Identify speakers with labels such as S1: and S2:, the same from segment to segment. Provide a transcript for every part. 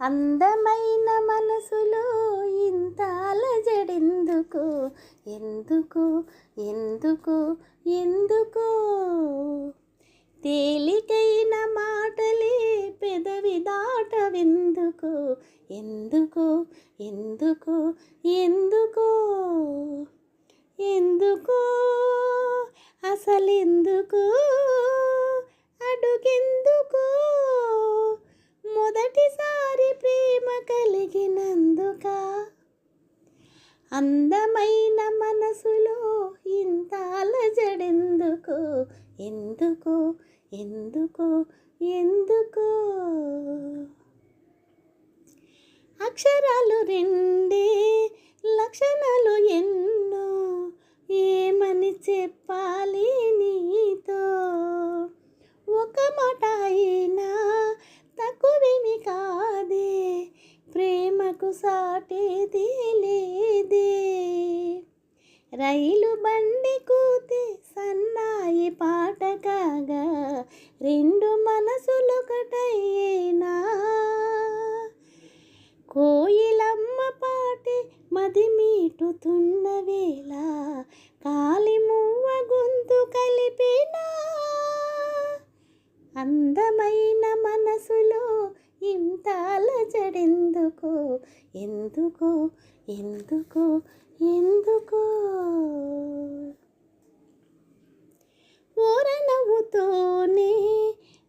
S1: అందమైన మనసులో ఇంత అలజడెందుకు? ఎందుకు ఎందుకు ఎందుకో? తేలికైన మాటలే పెదవి దాటవెందుకు? ఎందుకు ఎందుకు ఎందుకో? ఎందుకో అసలెందుకు? అడుగెందుకో? మొదటిసారి ప్రేమ కలిగినందుక? అందమైన మనసులో ఇంత అలజడెందుకు? ఎందుకు ఎందుకు ఎందుకో? అక్షరాలు రెండే, లక్షణాలు ఎన్నో, ఏమని చెప్పాలి నీతో? ఒక మాట అయినా తక్కువేమి కాదే, ప్రేమకు సాటేది లేదే. రైలు బండి కూతే సన్నాయి పాట కాగా, రెండు మనసులొకటయ్యేనా? కోయిలమ్మ పాటే మది మీటుతున్న వేళ, కాలి మువ్వ గొంతు కలిపేనా? అందమైన మనసులో ఇంత అలజడెందుకు? ఎందుకు ఎందుకు ఎందుకో? ఓరనవ్వుతోనే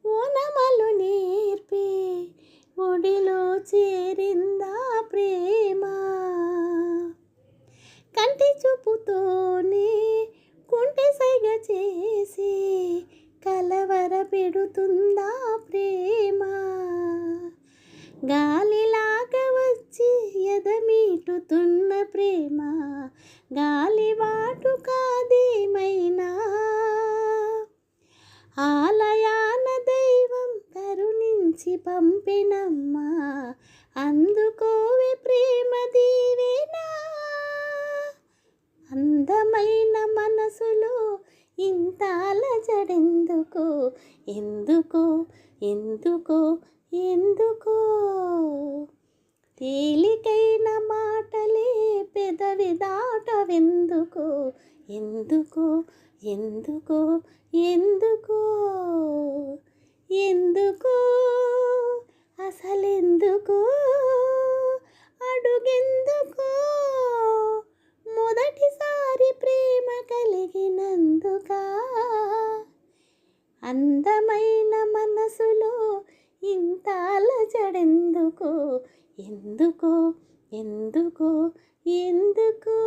S1: ఓనమలు నేర్పి, ఒడిలో చేరిందా ప్రేమ? కంటి చూపుతోనే కుంటి సైగ చేసి, కలవర పెడుతుందా ప్రేమ? గాలిలాగా వచ్చి ఎదమీటుతున్న ప్రేమ, గాలివాటు కాదేమైనా? ఆలయాన దైవం కరుణించి పంపినమ్మా, అందుకోవే ప్రేమ దీవెనా. అందమైన మనసులో ఇంత అలజడెందుకు? ఎందుకు ఎందుకు ఎందుకో? తేలికైన మాటలే పెదవి దాటవెందుకు? ఎందుకు ఎందుకు ఎందుకో? ఎందుకో అసలెందుకు? అడుగెందుకో? మొదటిసారి ప్రేమ కలిగినందుక? అందమైన మనసులో ఇంత అలజడెందుకు? ఎందుకు ఎందుకు ఎందుకో?